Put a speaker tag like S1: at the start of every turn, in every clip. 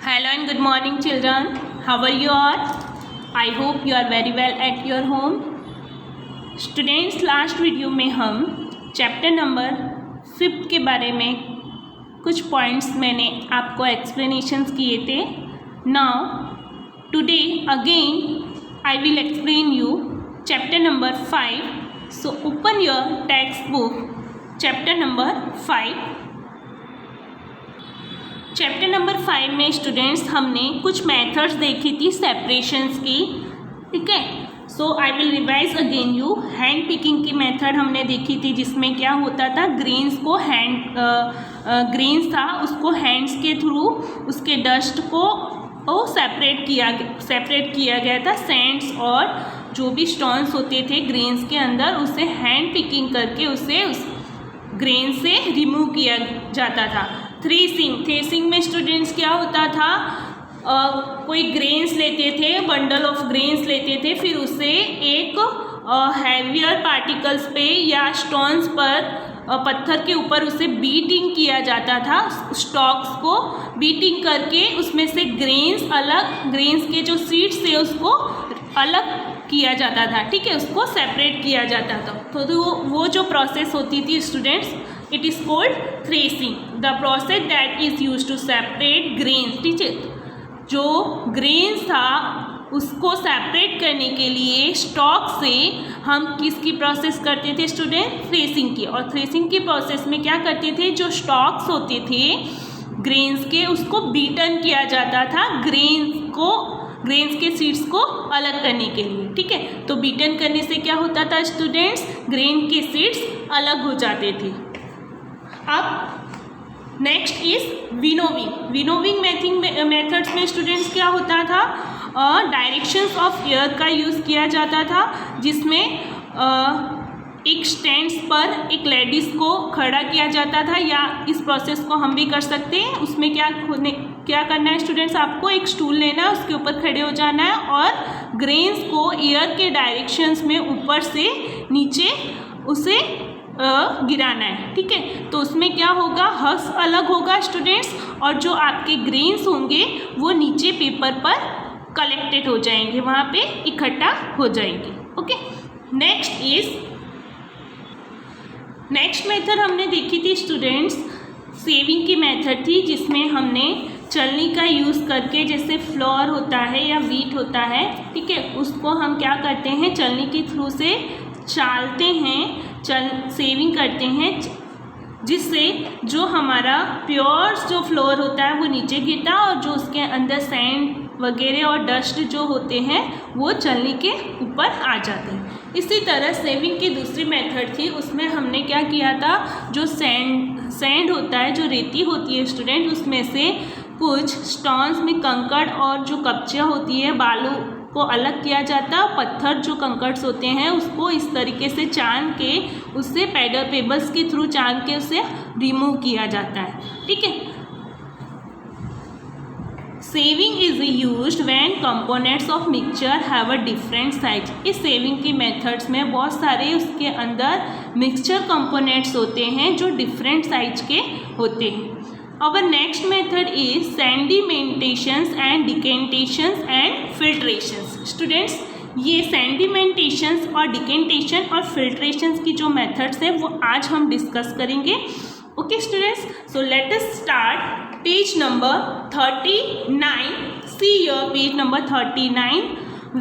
S1: Hello and good morning children. How are you all? I hope you are very well at your home. Students, last video में हम chapter number 5 के बारे में कुछ points मैंने आपको एक्सप्लेनेशंस किए थे. Now today again I will explain you chapter number 5. So open your text book chapter number 5. Chapter number 5 में स्टूडेंट्स हमने कुछ मेथड्स देखी थी सेपरेशंस की. ठीक है, so I will revise again you. Hand picking की मेथड हमने देखी थी जिसमें क्या होता था, ग्रेन्स को ग्रेन्स था उसको हैंड्स के थ्रू उसके डस्ट को सेपरेट किया गया था. सैंड्स और जो भी स्टोन्स होते थे ग्रेन्स के अंदर उसे हैंड पिकिंग करके उसे उस ग्रेन से रिमूव किया जाता था. थ्रेसिंग में स्टूडेंट्स क्या होता था, कोई ग्रेन्स लेते थे, बंडल ऑफ ग्रेन्स लेते थे, फिर उसे एक हैवियर पार्टिकल्स पे या स्टोन्स पर पत्थर के ऊपर उसे बीटिंग किया जाता था. स्टॉक्स को बीटिंग करके उसमें से ग्रेन्स के जो सीड्स थे उसको अलग किया जाता था. ठीक है, उसको सेपरेट किया जाता था. तो वो जो प्रोसेस होती थी students, it is called threshing. The process that is use to separate grains. ठीक है, जो ग्रेन्स था उसको सेपरेट करने के लिए स्टॉक से हम किसकी प्रोसेस करते थे स्टूडेंट, थ्रेसिंग की. और थ्रेसिंग की प्रोसेस में क्या करते थे, जो स्टॉक्स होते थे ग्रेन्स के उसको बीटन किया जाता था ग्रेन्स के सीड्स को अलग करने के लिए. ठीक है, तो बीटन करने से क्या होता था स्टूडेंट्स, ग्रेन के सीड्स अलग हो जाते थे. अब नेक्स्ट इज विनोविंग मेथड्स में स्टूडेंट्स क्या होता था, डायरेक्शंस ऑफ एयर का यूज़ किया जाता था जिसमें एक स्टैंड्स पर एक लेडीज़ को खड़ा किया जाता था, या इस प्रोसेस को हम भी कर सकते हैं. उसमें क्या करना है स्टूडेंट्स, आपको एक स्टूल लेना है, उसके ऊपर खड़े हो जाना है और ग्रेन्स को एयर के डायरेक्शंस में ऊपर से नीचे उसे गिराना है. ठीक है, तो उसमें क्या होगा, हस अलग होगा स्टूडेंट्स और जो आपके ग्रेन्स होंगे वो नीचे पेपर पर कलेक्टेड हो जाएंगे, वहाँ पे इकट्ठा हो जाएंगे. ओके, नेक्स्ट मेथड हमने देखी थी स्टूडेंट्स, सेविंग की मेथड थी जिसमें हमने चलनी का यूज़ करके, जैसे फ्लोर होता है या वीट होता है, ठीक है, उसको हम क्या करते हैं चलनी के थ्रू से चालते हैं, सेविंग करते हैं, जिससे जो हमारा प्योर जो फ्लोर होता है वो नीचे गिरता है और जो उसके अंदर सैंड वगैरह और डस्ट जो होते हैं वो चलनी के ऊपर आ जाते हैं. इसी तरह सेविंग की दूसरी मेथड थी, उसमें हमने क्या किया था, जो सैंड होता है, जो रेती होती है स्टूडेंट, उसमें से कुछ स्टोन्स में कंकड़ और जो कपचियाँ होती है बालू को अलग किया जाता है. पत्थर जो कंकर्स होते हैं उसको इस तरीके से चांद के उससे पेबल्स के थ्रू चांद के उसे रिमूव किया जाता है. ठीक है, saving is used when components of mixture have a different size. इस सेविंग की मेथड्स में बहुत सारे उसके अंदर मिक्सचर कंपोनेंट्स होते हैं जो डिफरेंट साइज के होते हैं. Our next method is sedimentations and decantations and filtrations. Students, ये sedimentations और decantation और filtrations की जो methods है वो आज हम डिस्कस करेंगे. Okay students, so let us start page number 39. See your page number 39.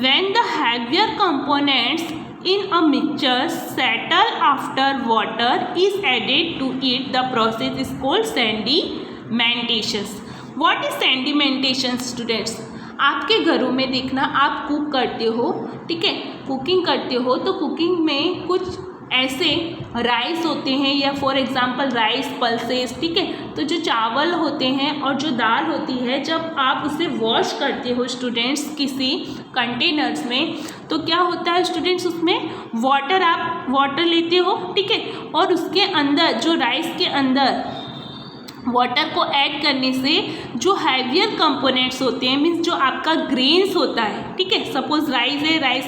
S1: When the heavier components in a mixture settle after water is added to it, the process is called sedimentations. What is sedimentations students? आपके घरों में देखना, आप cook करते हो, ठीक है, cooking करते हो, तो कुकिंग में कुछ ऐसे राइस होते हैं या फॉर एग्जांपल राइस पल्सेस. ठीक है, तो जो चावल होते हैं और जो दाल होती है, जब आप उसे वॉश करते हो स्टूडेंट्स किसी कंटेनर्स में, तो क्या होता है स्टूडेंट्स, उसमें वाटर लेते हो. ठीक है, और उसके अंदर जो राइस के अंदर वाटर को ऐड करने से जो हैवियर कंपोनेंट्स होते हैं, मीन्स जो आपका ग्रेन्स होता है, ठीक है, सपोज राइस है, राइस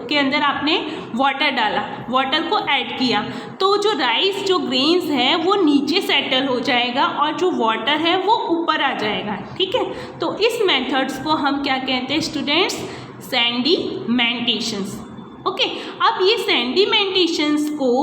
S1: के अंदर आपने वाटर डाला, वाटर को ऐड किया, तो जो राइस जो ग्रेन्स है वो नीचे सेटल हो जाएगा और जो वाटर है वो ऊपर आ जाएगा, ठीक है। तो इस मेथड्स को हम क्या कहते हैं स्टूडेंट्स? सेडिमेंटेशंस। ओके, अब ये सेडिमेंटेशंस को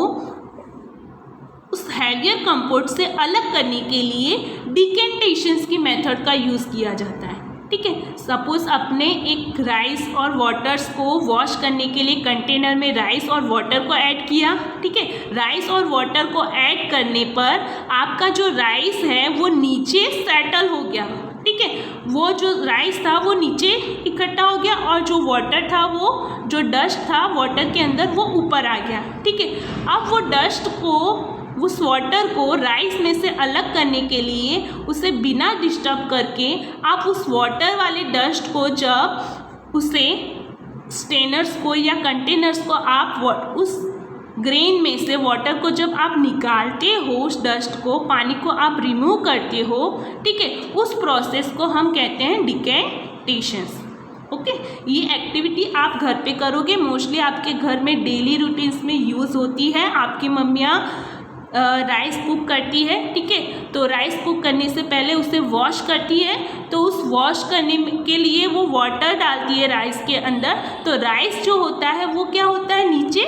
S1: उस हैवियर कंपोनेंट से अलग करने के लिए डिकेंटेशंस की मेथड का यूज़ किया जाता है, ठीक है। सपोज आपने एक राइस और वाटर्स को वॉश करने के लिए कंटेनर में राइस और वाटर को ऐड किया, ठीक है। राइस और वाटर को ऐड करने पर आपका जो राइस है वो नीचे सेटल हो गया, ठीक है, वो जो राइस था वो नीचे इकट्ठा हो गया और जो वाटर था, वो जो डस्ट था वाटर के अंदर, वो ऊपर आ गया, ठीक है। अब वो डस्ट को, उस वाटर को राइस में से अलग करने के लिए उसे बिना डिस्टर्ब करके आप उस वाटर वाले डस्ट को, जब उसे स्टेनर्स को या कंटेनर्स को आप उस ग्रेन में से वाटर को जब आप निकालते हो, उस डस्ट को, पानी को आप रिमूव करते हो, ठीक है, उस प्रोसेस को हम कहते हैं डिकेंटेशंस। ओके, ये एक्टिविटी आप घर पे करोगे, मोस्टली आपके घर में डेली रूटीन्स में यूज़ होती है। आपकी मम्मियाँ राइस कुक करती है, ठीक है, तो राइस कुक करने से पहले उसे वॉश करती है, तो उस वॉश करने के लिए वो वाटर डालती है राइस के अंदर, तो राइस जो होता है वो क्या होता है, नीचे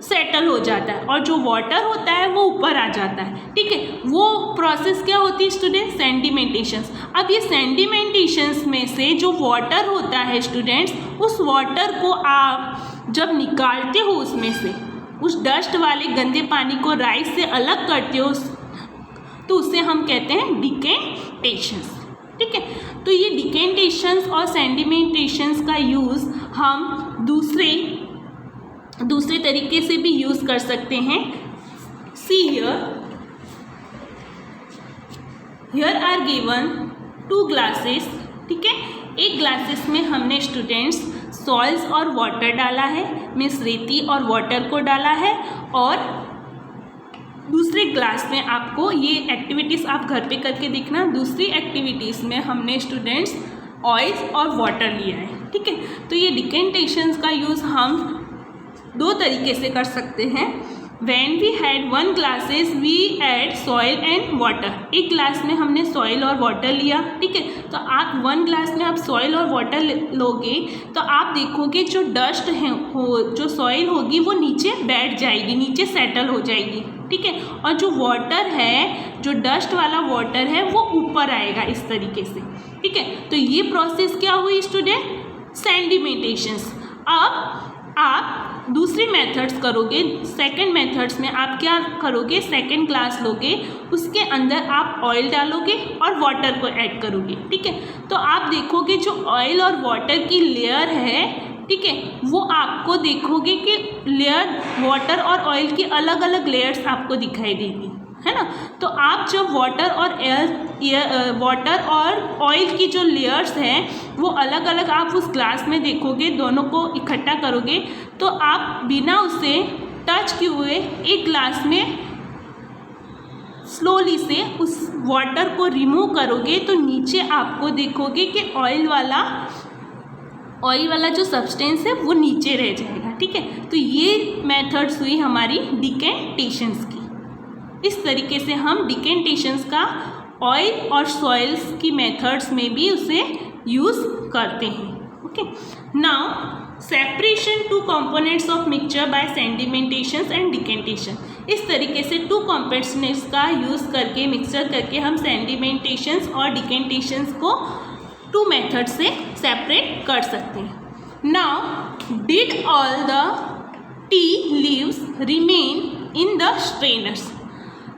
S1: सेटल हो जाता है और जो वाटर होता है वो ऊपर आ जाता है, ठीक है। वो प्रोसेस क्या होती है स्टूडेंट्स? सेडिमेंटेशंस। अब ये सेडिमेंटेशंस में से जो वाटर होता है स्टूडेंट्स, उस वाटर को आप जब निकालते हो उसमें से, उस डस्ट वाले गंदे पानी को राइस से अलग करते हो, तो उसे हम कहते हैं डिकेंटेशंस, ठीक है। तो ये डिकेंटेशंस और सेडिमेंटेशंस का यूज़ हम दूसरे तरीके से भी यूज़ कर सकते हैं। See here are given 2 glasses, ठीक है। एक ग्लासेस में हमने स्टूडेंट्स सॉइल्स और वाटर डाला है, मीन्स रेती और वाटर को डाला है, और दूसरे ग्लास में आपको ये एक्टिविटीज़ आप घर पे करके देखना। दूसरी एक्टिविटीज़ में हमने स्टूडेंट्स ऑयल और वाटर लिया है, ठीक है। तो ये डिकेंटेशंस का यूज़ हम 2 तरीके से कर सकते हैं। When we had 1 glasses, we add soil and water। एक ग्लास में हमने सॉइल और वाटर लिया, ठीक है। तो आप 1 ग्लास में आप सॉइल और वाटर लोगे तो आप देखोगे जो डस्ट है, जो सॉइल होगी वो नीचे बैठ जाएगी, नीचे सेटल हो जाएगी, ठीक है। और जो वाटर है, जो डस्ट वाला वाटर है, वो ऊपर आएगा इस तरीके से, ठीक है। तो ये प्रोसेस क्या हुई स्टूडेंट? सेडिमेंटेशंस। अब आप दूसरी मेथड्स करोगे, सेकंड मेथड्स में आप क्या करोगे? सेकंड ग्लास लोगे, उसके अंदर आप ऑयल डालोगे और वाटर को ऐड करोगे, ठीक है। तो आप देखोगे जो ऑयल और वाटर की लेयर है, ठीक है, वो आपको देखोगे कि लेयर वाटर और ऑयल की अलग अलग लेयर्स आपको दिखाई देगी, है ना। तो आप जब वाटर और ऑयल की जो लेयर्स हैं वो अलग अलग आप उस ग्लास में देखोगे, दोनों को इकट्ठा करोगे, तो आप बिना उसे टच किए हुए एक ग्लास में स्लोली से उस वाटर को रिमूव करोगे, तो नीचे आपको देखोगे कि ऑयल वाला जो सब्सटेंस है वो नीचे रह जाएगा, ठीक है। तो ये मेथड्स हुई हमारी डिकेंटेशंस की। इस तरीके से हम डिकेंटेशंस का ऑयल और सॉइल्स की मेथड्स में भी उसे यूज़ करते हैं। Okay, now separation 2 components of mixture by sedimentations and decantation. इस तरीके से 2 कंपोनेंट्स का यूज़ करके, मिक्सचर करके हम सेडिमेंटेशंस और डिकेंटेशंस को 2 मेथड से सेपरेट कर सकते हैं। Now did all the tea leaves remain in the strainers?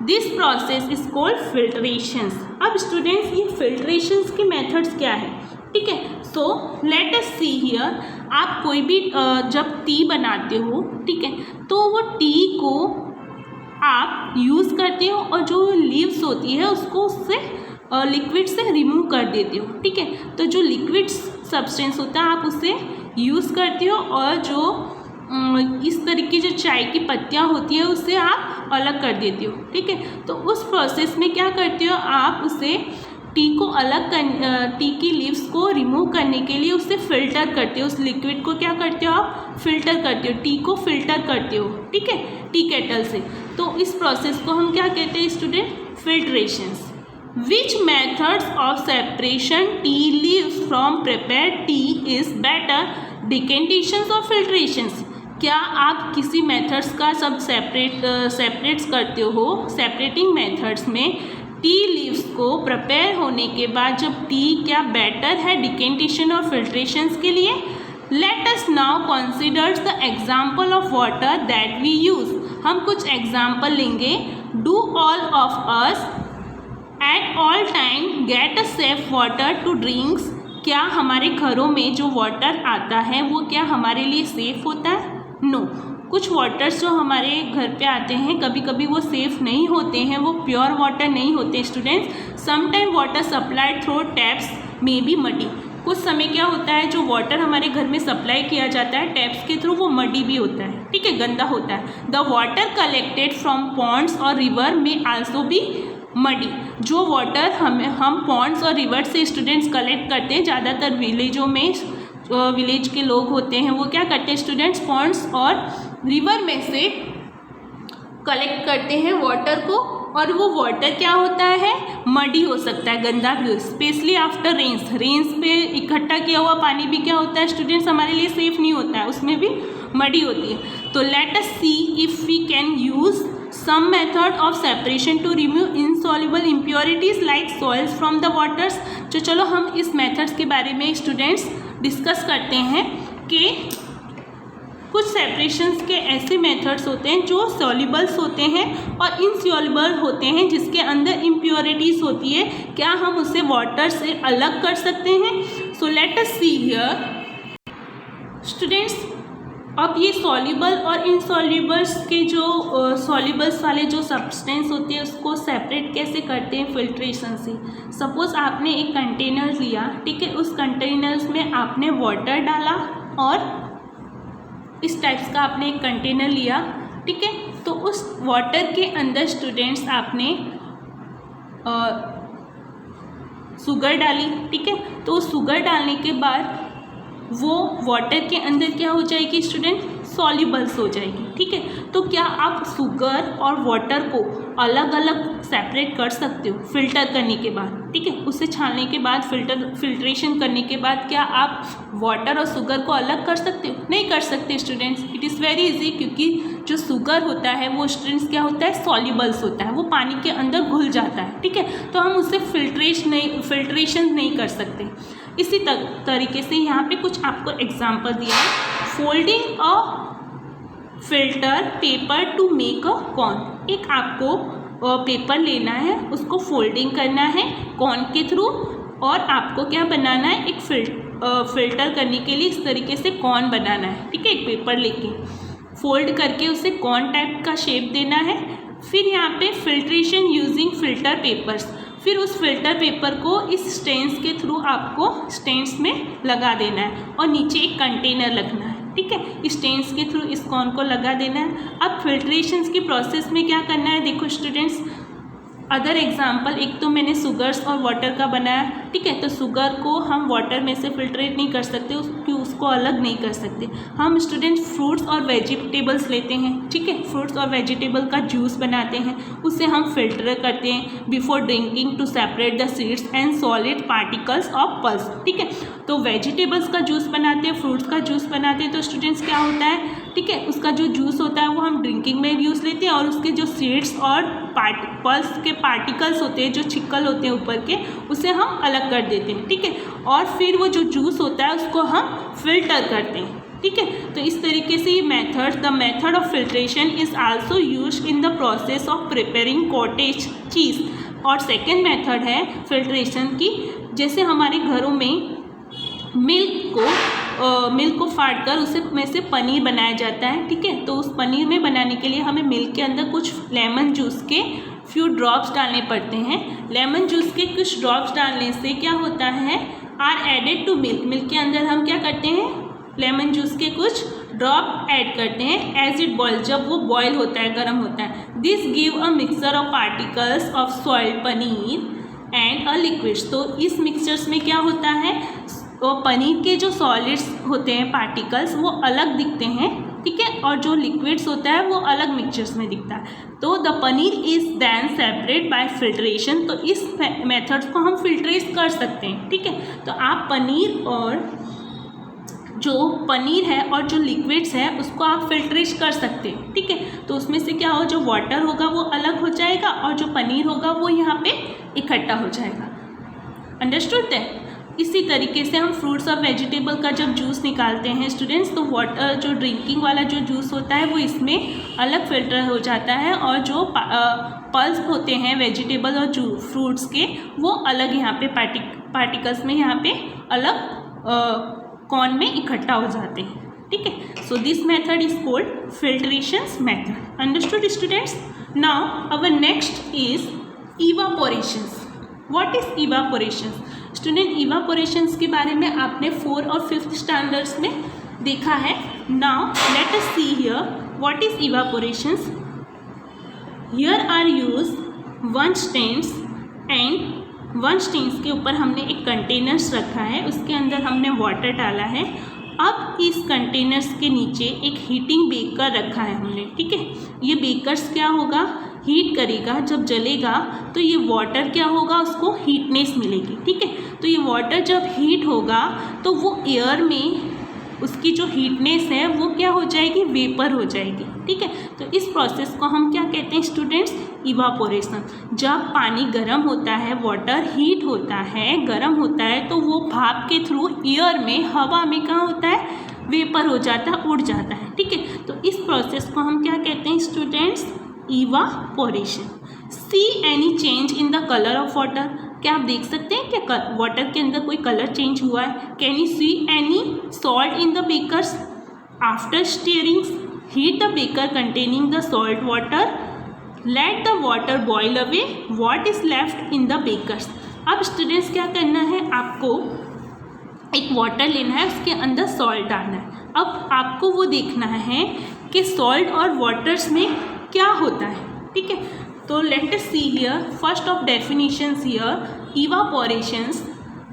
S1: This process is called filtrations. अब स्टूडेंट्स ये फिल्ट्रेशंस की मेथड्स क्या है, ठीक है। So let us see here, आप कोई भी जब टी बनाते हो, ठीक है, तो वो टी को आप यूज़ करते हो और जो लीव्स होती है उसको उससे लिक्विड से रिमूव कर देते हो, ठीक है। तो जो लिक्विड सब्सटेंस होता है आप उसे यूज़ करते हो और जो इस तरीके जो चाय की पत्तियाँ होती है उससे आप अलग कर देते हो, ठीक है। तो उस प्रोसेस में क्या करते हो आप, उसे टी को अलग कर, टी की लीव्स को रिमूव करने के लिए उसे फिल्टर करते हो, उस लिक्विड को क्या करते हो आप, फिल्टर करते हो, टी को फिल्टर करते हो, ठीक है, टी केटल से। तो इस प्रोसेस को हम क्या कहते हैं student, filtrations. Which methods of separation tea leaves from prepared tea is better, decantations or filtrations? क्या आप किसी मेथड्स का सब सेपरेट्स करते हो, सेपरेटिंग मेथड्स में टी लीव्स को प्रिपेयर होने के बाद जब टी क्या बेटर है डिकेंटेशन और फिल्ट्रेशंस के लिए? Let us now consider the example of water that we use. हम कुछ एग्जाम्पल लेंगे। Do all of us at all time get a safe water to drinks. क्या हमारे घरों में जो वाटर आता है वो क्या हमारे लिए सेफ़ होता है? नो। कुछ वाटर्स जो हमारे घर पे आते हैं कभी कभी वो सेफ़ नहीं होते हैं, वो प्योर वाटर नहीं होते students. Sometime water supplied through taps may be muddy. कुछ समय क्या होता है जो वाटर हमारे घर में सप्लाई किया जाता है टैप्स के थ्रू वो मडी भी होता है, ठीक है, गंदा होता है। The water collected from ponds और रिवर में आल्सो बी मडी। जो वाटर हम पॉन्ड्स और रिवर से स्टूडेंट्स कलेक्ट करते हैं, ज़्यादातर विलेजों में विलेज के लोग होते हैं वो क्या करते हैं स्टूडेंट्स, पॉन्ड्स और रिवर में से कलेक्ट करते हैं वाटर को, और वो वाटर क्या होता है, मडी हो सकता है, गंदा भी हो, स्पेशली आफ्टर रेंस पे इकट्ठा किया हुआ पानी भी क्या होता है स्टूडेंट्स हमारे लिए सेफ नहीं होता है, उसमें भी मडी होती है। तो let us see if we can use some method of separation to remove insoluble impurities like soils from the waters। तो चलो हम इस methods के बारे में स्टूडेंट्स डिस्कस करते हैं कि कुछ सेपरेशंस के ऐसे मेथड्स होते हैं जो सॉल्युबल्स होते हैं और इनसॉल्युबल होते हैं जिसके अंदर इम्प्योरिटीज़ होती है, क्या हम उसे वाटर से अलग कर सकते हैं? So let us see here students. अब ये सॉल्युबल और इनसॉल्युबल्स के जो सॉल्युबल्स वाले जो सब्सटेंस होते हैं उसको सेपरेट कैसे करते हैं फिल्ट्रेशन से। सपोज़ आपने एक कंटेनर लिया, ठीक है, उस कंटेनर्स में आपने वाटर डाला और इस टाइप्स का आपने एक कंटेनर लिया, ठीक है, तो उस वाटर के अंदर स्टूडेंट्स आपने शुगर डाली, ठीक है, तो शुगर डालने के बाद वो वाटर के अंदर क्या हो जाएगी स्टूडेंट, सॉल्युबल्स हो जाएगी, ठीक है। तो क्या आप शुगर और वाटर को अलग अलग सेपरेट कर सकते हो फिल्टर करने के बाद, ठीक है, उसे छानने के बाद फिल्ट्रेशन करने के बाद क्या आप वाटर और शुगर को अलग कर सकते हो? नहीं कर सकते students. It is very easy, क्योंकि जो शुगर होता है वो स्टूडेंट्स क्या होता है, सॉल्युबल्स होता है, वो पानी के अंदर घुल जाता है, ठीक है, तो हम उससे फिल्ट्रेशन नहीं कर सकते। इसी तरीके से यहाँ पे कुछ आपको एग्जाम्पल दिया है। Folding a filter paper two make a corn. एक आपको पेपर लेना है, उसको फोल्डिंग करना है कॉर्न के थ्रू, और आपको क्या बनाना है, एक फिल्टर करने के लिए इस तरीके से कॉर्न बनाना है, ठीक है। एक पेपर लेके फोल्ड करके उसे कॉर्न टाइप का शेप देना है। फिर यहाँ पे फिल्ट्रेशन यूजिंग फिल्टर पेपर्स, फिर उस फिल्टर पेपर को इस स्टेन्स के थ्रू आपको स्टेन्स में लगा देना है और नीचे एक कंटेनर रखना है, ठीक है, स्टेन्स के थ्रू इस कॉर्न को लगा देना है। अब फिल्ट्रेशंस की प्रोसेस में क्या करना है, देखो स्टूडेंट्स, अदर एग्जाम्पल, एक तो मैंने शुगर्स और वाटर का बनाया, ठीक है, तो शुगर को हम वाटर में से फिल्ट्रेट नहीं कर सकते, उसको अलग नहीं कर सकते। हम स्टूडेंट फ्रूट्स और वेजिटेबल्स लेते हैं, ठीक है, फ्रूट्स और वेजिटेबल का जूस बनाते हैं, उसे हम फिल्टर करते हैं before drinking to separate the seeds and solid particles of pulse, ठीक है। तो वेजिटेबल्स का जूस बनाते हैं, फ्रूट्स का जूस बनाते हैं, तो स्टूडेंट्स क्या होता है, ठीक है, उसका जो जूस होता है वो हम ड्रिंकिंग में यूज़ लेते हैं, और उसके जो सीड्स और पल्स के पार्टिकल्स होते हैं, जो छिक्कल होते हैं ऊपर के, उसे हम अलग कर देते हैं, ठीक है, और फिर वो जो जूस होता है उसको हम फिल्टर करते हैं, ठीक है। तो इस तरीके से ये the method of filtration is also used in the process of preparing cottage चीज़। और सेकेंड मेथड है फिल्ट्रेशन की, जैसे हमारे घरों में मिल्क को फाड़ कर उसे में से पनीर बनाया जाता है, ठीक है, तो उस पनीर में बनाने के लिए हमें मिल्क के अंदर कुछ लेमन जूस के फ्यू ड्रॉप्स डालने पड़ते हैं। लेमन जूस के कुछ ड्रॉप्स डालने से क्या होता है, आर एडेड टू मिल्क के अंदर हम क्या करते हैं, लेमन जूस के कुछ ड्रॉप ऐड करते हैं एज इट बॉयल, जब वो बॉयल होता है, गर्म होता है। This give a mixture of particles of soiled paneer and a liquids. तो इस मिक्सचर्स में क्या होता है, वो पनीर के जो सॉलिड्स होते हैं पार्टिकल्स वो अलग दिखते हैं, ठीक है, और जो लिक्विड्स होता है वो अलग मिक्सचर्स में दिखता है। तो the paneer is then separate by filtration. तो इस मेथड्स को हम फिल्ट्रेट कर सकते हैं, ठीक है। तो आप पनीर और जो पनीर है और जो लिक्विड्स है उसको आप फिल्ट्रेट कर सकते हैं, ठीक है। तो उसमें से क्या हो, जो वाटर होगा वो अलग हो जाएगा और जो पनीर होगा वो यहाँ पे इकट्ठा हो जाएगा। अंडरस्टूड है। इसी तरीके से हम फ्रूट्स और वेजिटेबल का जब जूस निकालते हैं स्टूडेंट्स, तो वाटर जो ड्रिंकिंग वाला जो जूस होता है वो इसमें अलग फिल्टर हो जाता है और जो पल्स होते हैं वेजिटेबल और फ्रूट्स के वो अलग यहाँ पे पार्टिकल्स में यहाँ पे अलग कॉर्न में इकट्ठा हो जाते हैं, ठीक है। So this method is called filtration method. Understood students. Now our next is evaporations. What is evaporations? Student, evaporations के बारे में आपने 4th और 5th स्टैंडर्ड्स में देखा है। Now let us see here what is evaporations. Here are use 1 stains and 1 stains के ऊपर हमने एक कंटेनर्स रखा है, उसके अंदर हमने वाटर डाला है। अब इस कंटेनर्स के नीचे एक हीटिंग बेकर रखा है हमने, ठीक है। ये बेकर्स क्या होगा, हीट करेगा, जब जलेगा तो ये वाटर क्या होगा, उसको हीटनेस मिलेगी, ठीक है। तो ये वाटर जब हीट होगा तो वो एयर में उसकी जो हीटनेस है वो क्या हो जाएगी, वेपर हो जाएगी, ठीक है। तो इस प्रोसेस को हम क्या कहते हैं स्टूडेंट्स, इवापोरेशन। जब पानी गर्म होता है, वाटर हीट होता है, गर्म होता है, तो वो भाप के थ्रू एयर में, हवा में क्या होता है, वेपर हो जाता है, उड़ जाता है, ठीक है। तो इस प्रोसेस को हम क्या कहते हैं students, evaporation. See any change in the colour of water. क्या आप देख सकते हैं क्या वाटर के अंदर कोई कलर चेंज हुआ है? Can you see any salt in the beakers? After stirring heat the beaker containing the salt water, let the water boil away, what is left in the beakers. अब students क्या करना है, आपको एक water लेना है, उसके अंदर सॉल्ट डालना है। अब आपको वो देखना है कि सॉल्ट और वाटर्स में क्या होता है, ठीक है। तो let us see here first of definitions here, evaporations,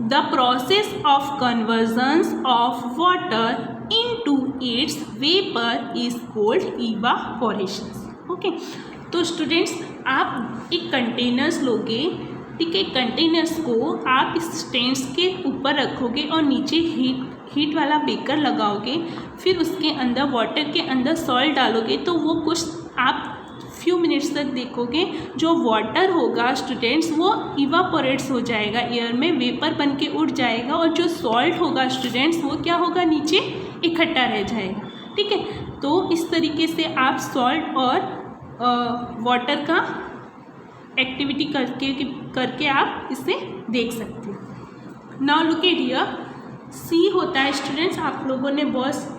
S1: the process of conversions of water into its vapor is called evaporations. Okay, तो स्टूडेंट्स आप एक कंटेनर्स लोगे, ठीक है। कंटेनर्स को आप इस स्टैंड्स के ऊपर रखोगे और नीचे हीट वाला बेकर लगाओगे, फिर उसके अंदर वाटर के अंदर सॉल्ट डालोगे, तो वो कुछ आप फ्यू मिनट्स तक देखोगे, जो वाटर होगा स्टूडेंट्स वो इवापोरेट्स हो जाएगा, एयर में वेपर बन के उड़ जाएगा, और जो सॉल्ट होगा स्टूडेंट्स वो क्या होगा, नीचे इकट्ठा रह जाएगा, ठीक है। तो इस तरीके से आप सॉल्ट और वाटर का एक्टिविटी करके आप इसे देख सकते हो। नाउ लुक एट हियर, सी होता है स्टूडेंट्स, आप लोगों ने बहुत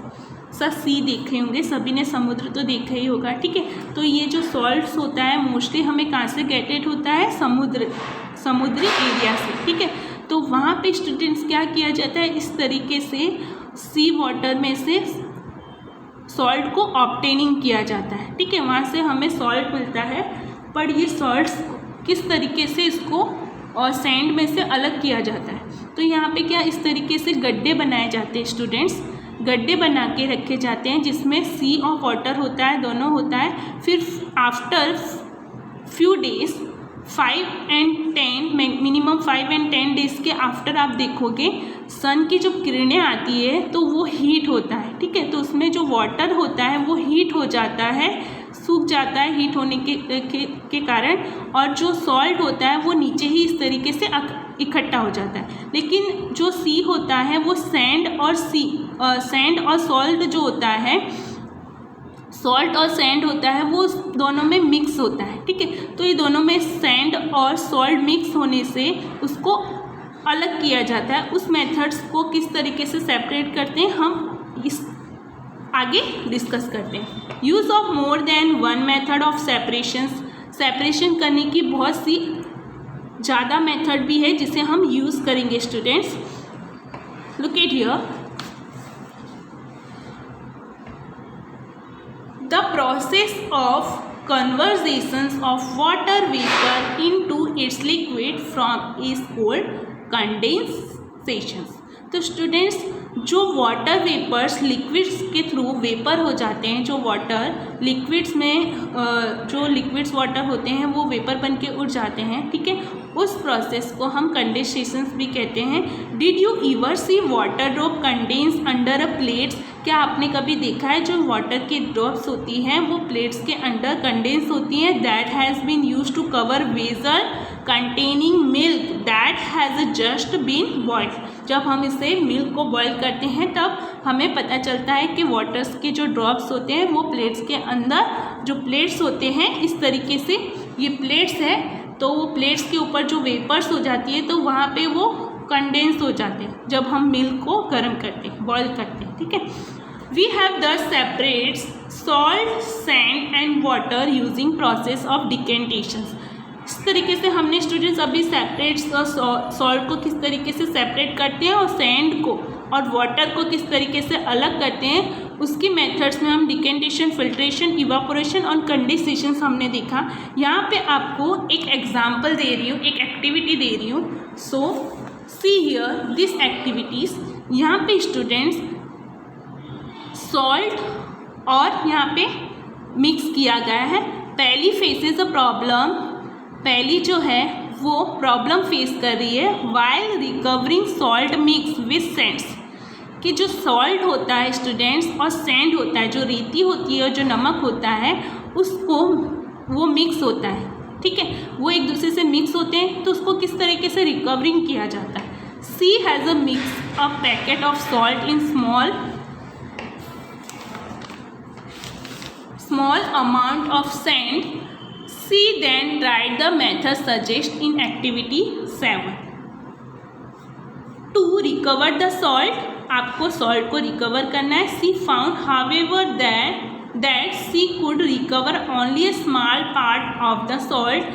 S1: सा सी देखे होंगे, सभी ने समुद्र तो देखा ही होगा, ठीक है। तो ये जो सॉल्ट्स होता है मोस्टली हमें कहाँ से गेटेड होता है, समुद्री एरिया से, ठीक है। तो वहाँ पे स्टूडेंट्स क्या किया जाता है, इस तरीके से सी वाटर में से सॉल्ट को ऑब्टेनिंग किया जाता है, ठीक है। वहाँ से हमें सॉल्ट मिलता है, पर ये सॉल्ट्स किस तरीके से इसको और सैंड में से अलग किया जाता है। तो यहाँ पे क्या इस तरीके से गड्ढे बनाए जाते हैं स्टूडेंट्स, गड्ढे बना के रखे जाते हैं जिसमें सी और वाटर होता है, दोनों होता है। फिर after few days 5 and 10 minimum 5 and 10 days के आफ्टर आप देखोगे सन की जो किरणें आती है तो वो हीट होता है, ठीक है। तो उसमें जो वाटर होता है वो हीट हो जाता है, सूख जाता है हीट होने के कारण, और जो सॉल्ट होता है वो नीचे ही इस तरीके से इकट्ठा हो जाता है। लेकिन जो सी होता है वो सैंड और सॉल्ट जो होता है, सॉल्ट और सैंड होता है वो दोनों में मिक्स होता है, ठीक है। तो ये दोनों में सैंड और सॉल्ट मिक्स होने से उसको अलग किया जाता है। उस मेथड्स को किस तरीके से सेपरेट करते हैं हम इस आगे डिस्कस करते हैं। Use of more than one method of separation करने की बहुत सी ज़्यादा मेथड भी है जिसे हम यूज़ करेंगे students. Look at here, the process of conversions of water vapor into its liquid from is called condensations। तो स्टूडेंट्स, जो वाटर वेपर्स लिक्विड्स के थ्रू वेपर हो जाते हैं, जो वाटर लिक्विड्स में जो लिक्विड्स वाटर होते हैं वो वेपर बन के उड़ जाते हैं, ठीक है, उस प्रोसेस को हम कंडेंसेशंस भी कहते हैं। Did you ever see water drop condense under a plates? क्या आपने कभी देखा है जो वाटर की ड्रॉप्स होती हैं वो प्लेट्स के अंदर कंडेंस होती हैं? That has been use to cover vessel containing milk that has just been boiled. जब हम इसे मिल्क को बॉयल करते हैं तब हमें पता चलता है कि वाटर्स के जो ड्रॉप्स होते हैं वो प्लेट्स के अंदर, जो प्लेट्स होते हैं इस तरीके से, ये प्लेट्स है तो वो प्लेट्स के ऊपर जो वेपर्स हो जाती है तो वहाँ पे वो कंडेंस हो जाते हैं जब हम मिल्क को गर्म करते हैं, बॉयल करते हैं, ठीक है। We have thus separates salt, sand and water using process of decantations. इस तरीके से हमने स्टूडेंट्स अभी सेपरेट्स और सॉल्ट को किस तरीके से सेपरेट करते हैं और सैंड को और वाटर को किस तरीके से अलग करते हैं, उसकी मेथड्स में हम डिकेंटेशन, फिल्ट्रेशन, इवापोरेशन और कंडेंसेशन हमने देखा। यहाँ पे आपको एक एग्जाम्पल दे रही हूँ, एक एक्टिविटी दे रही हूँ। सो सी हियर दिस एक्टिविटीज़। यहाँ पे स्टूडेंट्स सॉल्ट और यहाँ पे मिक्स किया गया है। पहली फेसेस अ प्रॉब्लम, पहली जो है वो प्रॉब्लम फेस कर रही है while recovering salt mix with Sands, कि जो सॉल्ट होता है स्टूडेंट्स और सैंड होता है, जो रेती होती है और जो नमक होता है उसको वो मिक्स होता है, ठीक है, वो एक दूसरे से मिक्स होते हैं तो उसको किस तरीके से रिकवरिंग किया जाता है। She has a mix a packet of salt in small amount of sand. See then write the method suggest in activity 7 to recover the salt। आपको सॉल्ट को रिकवर करना है। सी found however that she could recover only a small part of the salt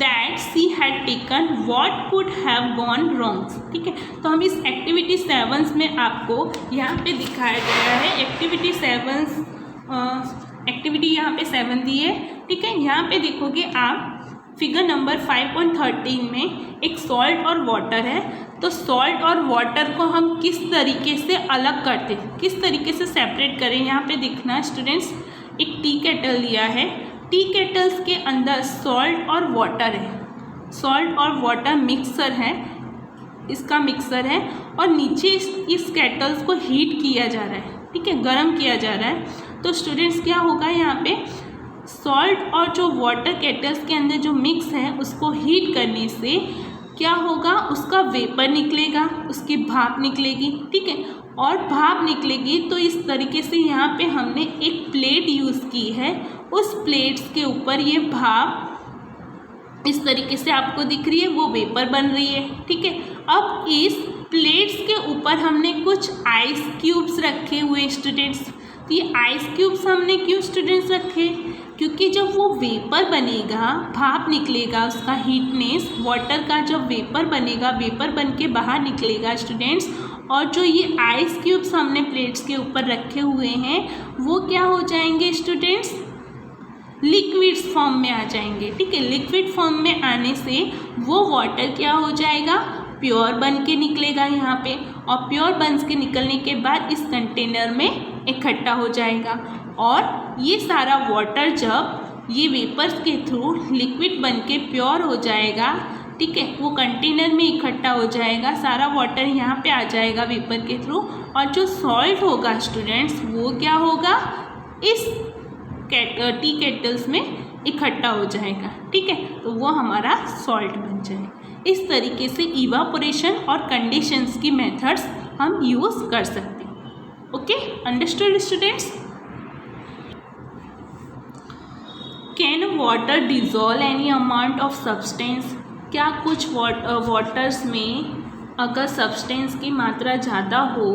S1: that she had taken। what could have gone wrong। ठीक है, तो हम इस activity 7 में आपको यहाँ पे दिखाया गया है। एक्टिविटी 7 एक्टिविटी यहाँ पे 7 दी है, ठीक है। यहाँ पे देखोगे आप फिगर नंबर 5.13 में एक सॉल्ट और वाटर है। तो सॉल्ट और वाटर को हम किस तरीके से अलग करते हैं, किस तरीके से सेपरेट करें, यहाँ पे देखना स्टूडेंट्स। एक टी केटल लिया है, टी केटल्स के अंदर सॉल्ट और वाटर है, सॉल्ट और वाटर मिक्सर है, इसका मिक्सर है और नीचे इस केटल्स को हीट किया जा रहा है, ठीक है, गर्म किया जा रहा है। तो स्टूडेंट्स क्या होगा, यहाँ पे सॉल्ट और जो वाटर केटल्स के अंदर जो मिक्स है उसको हीट करने से क्या होगा, उसका वेपर निकलेगा, उसकी भाप निकलेगी, ठीक है, और भाप निकलेगी तो इस तरीके से यहाँ पे हमने एक प्लेट यूज़ की है, उस प्लेट्स के ऊपर ये भाप इस तरीके से आपको दिख रही है, वो वेपर बन रही है, ठीक है। अब इस प्लेट्स के ऊपर हमने कुछ आइस क्यूब्स रखे हुए स्टूडेंट्स। तो ये आइस क्यूब्स हमने क्यों स्टूडेंट्स रखे, क्योंकि जब वो वेपर बनेगा, भाप निकलेगा, उसका हीटनेस, वाटर का जब वेपर बनेगा, वेपर बन के बाहर निकलेगा स्टूडेंट्स, और जो ये आइस क्यूब्स हमने प्लेट्स के ऊपर रखे हुए हैं वो क्या हो जाएंगे स्टूडेंट्स, लिक्विड्स फॉर्म में आ जाएंगे, ठीक है। लिक्विड फॉर्म में आने से वो वाटर क्या हो जाएगा, प्योर बन के निकलेगा यहाँ पे, और प्योर बन के निकलने के बाद इस कंटेनर में इकट्ठा हो जाएगा। और ये सारा वाटर जब ये वेपर्स के थ्रू लिक्विड बन के प्योर हो जाएगा, ठीक है, वो कंटेनर में इकट्ठा हो जाएगा, सारा वाटर यहाँ पे आ जाएगा वेपर के थ्रू, और जो सॉल्ट होगा स्टूडेंट्स वो क्या होगा, इस टी केटल्स में इकट्ठा हो जाएगा, ठीक है, तो वो हमारा सॉल्ट बन जाएगा। इस तरीके से इवापोरेशन और कंडेंसेशन की मेथड्स हम यूज़ कर सकते हैं। Okay, understood students. Can water dissolve any amount of substance. क्या कुछ वाटर्स में अगर सब्सटेंस की मात्रा ज़्यादा हो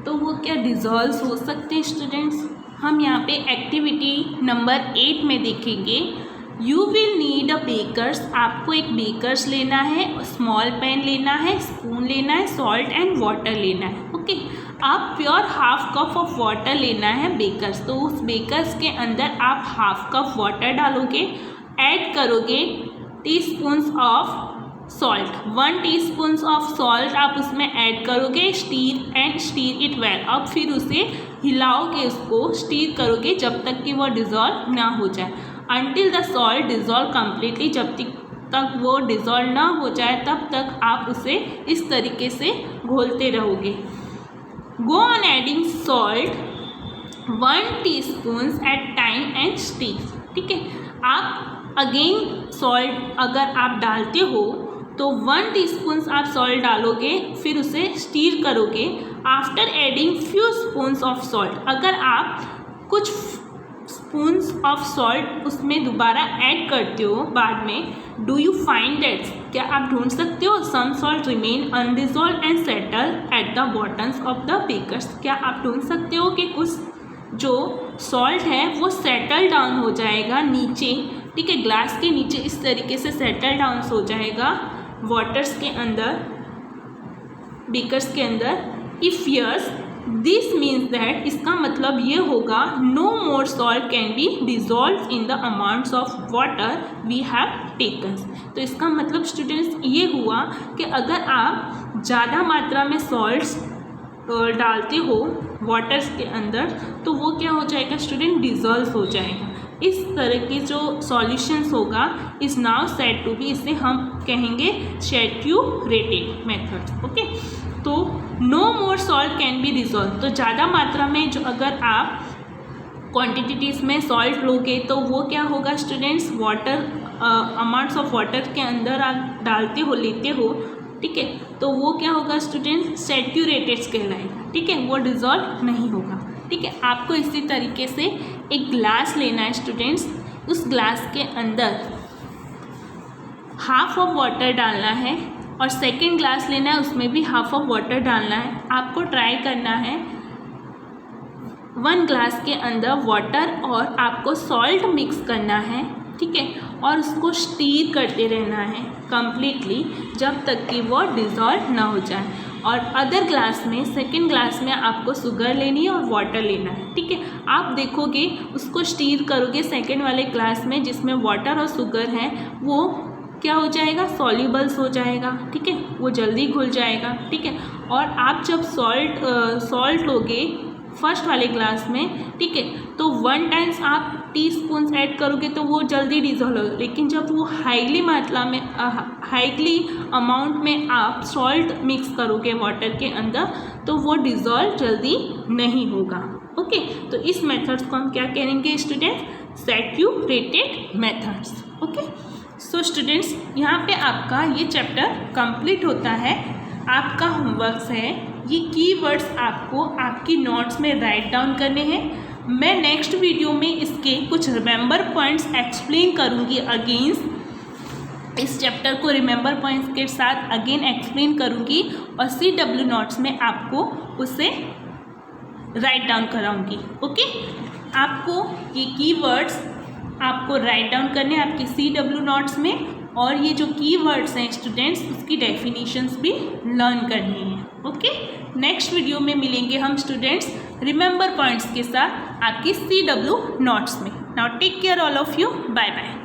S1: तो वो क्या डिजोल्व हो सकते हैं स्टूडेंट्स। हम यहाँ पे एक्टिविटी नंबर 8 में देखेंगे। You will need a beakers, आपको एक बेकर्स लेना है, स्मॉल पैन लेना है, स्पून लेना है, सॉल्ट एंड वाटर लेना है। ओके, आप pure half cup of water लेना है बेकर्स, तो उस बेकर्स के अंदर आप हाफ कप वाटर डालोगे, ऐड करोगे teaspoons of salt, 1 teaspoon of salt आप उसमें ऐड करोगे, स्टीर इट वेल। अब फिर उसे हिलाओगे, उसको स्टीर करोगे जब तक कि वो डिज़ोल्व ना हो जाए, until the salt dissolve completely, जब तक वो डिज़ोल्व ना हो जाए तब तक आप उसे इस तरीके से घोलते रहोगे। Go on adding salt 1 teaspoon at time and stir. ठीक है, आप अगेन सॉल्ट अगर आप डालते हो तो 1 टीस्पून आप सॉल्ट डालोगे, फिर उसे स्टीर करोगे। After adding few spoons of salt, अगर आप कुछ स्पून्स ऑफ सॉल्ट उसमें दोबारा ऐड करते हो बाद में, डू यू फाइंड दैट, क्या आप ढूंढ सकते हो some salt remain undissolved and settle at the bottoms of the beakers, क्या आप ढूंढ सकते हो कि कुछ जो सॉल्ट है वो सेटल डाउन हो जाएगा नीचे। ठीक है, ग्लास के नीचे इस तरीके से सेटल डाउन हो जाएगा वाटर्स के अंदर, बेकर्स के अंदर। If yes this means that, इसका मतलब ये होगा no more salt can be dissolve in the amounts of water we have taken. तो इसका मतलब स्टूडेंट्स ये हुआ कि अगर आप ज़्यादा मात्रा में सॉल्ट्स डालते हो वाटर्स के अंदर तो वो क्या हो जाएगा स्टूडेंट, डिजॉल्व हो जाएगा। इस तरह की जो सॉल्यूशंस होगा is now said to be, इसे हम कहेंगे सैचुरेटेड मेथड। ओके, तो no more salt can be dissolve, तो ज़्यादा मात्रा में जो अगर आप क्वांटिटीज़ में सॉल्ट लोगे तो वो क्या होगा students, water amounts of water के अंदर आप डालते हो, लेते हो। ठीक है, तो वो क्या होगा स्टूडेंट्स, सैचुरेटेड कहलाएगा। ठीक है, वो डिजॉल्व नहीं होगा। ठीक है, आपको इसी तरीके से एक ग्लास लेना है स्टूडेंट्स, उस ग्लास के अंदर हाफ ऑफ वाटर डालना है और सेकंड ग्लास लेना है, उसमें भी हाफ ऑफ वाटर डालना है। आपको ट्राई करना है 1 ग्लास के अंदर वाटर और आपको सॉल्ट मिक्स करना है। ठीक है, और उसको स्टीर करते रहना है कम्प्लीटली जब तक कि वो डिज़ोल्व ना हो जाए। और अदर ग्लास में, सेकंड ग्लास में आपको शुगर लेनी है और वाटर लेना है। ठीक है, आप देखोगे उसको स्टीर करोगे सेकंड वाले ग्लास में जिसमें वाटर और शुगर है, वो क्या हो जाएगा, सॉल्यूबल्स हो जाएगा। ठीक है, वो जल्दी घुल जाएगा। ठीक है, और आप जब सॉल्ट लोगे फर्स्ट वाले ग्लास में, ठीक है, तो 1 टाइम्स आप टीस्पून ऐड करोगे तो वो जल्दी डिज़ोल्व होगा, लेकिन जब वो हाईली अमाउंट में आप सॉल्ट मिक्स करोगे वाटर के अंदर तो वो डिज़ोल्व जल्दी नहीं होगा। ओके, तो इस मेथड्स को हम क्या कहेंगे students, saturated methods. Okay, so students यहाँ पे आपका ये चैप्टर कंप्लीट होता है। आपका होमवर्क है ये कीवर्ड्स आपको आपकी नोट्स में राइट डाउन करने हैं। मैं नेक्स्ट वीडियो में इसके कुछ रिमेंबर पॉइंट्स एक्सप्लेन करूँगी अगेंस्ट, इस चैप्टर को रिमेंबर पॉइंट्स के साथ अगेन एक्सप्लेन करूँगी और CW नोट्स में आपको उसे राइट डाउन कराऊँगी। ओके, आपको ये कीवर्ड्स आपको राइट डाउन करने हैं आपके CW नोट्स में, और ये जो कीवर्ड्स हैं स्टूडेंट्स उसकी डेफिनेशंस भी लर्न करनी है। ओके, नेक्स्ट वीडियो में मिलेंगे हम स्टूडेंट्स रिमेंबर पॉइंट्स के साथ आपकी CW नोट्स में। Now take care all of you, bye bye.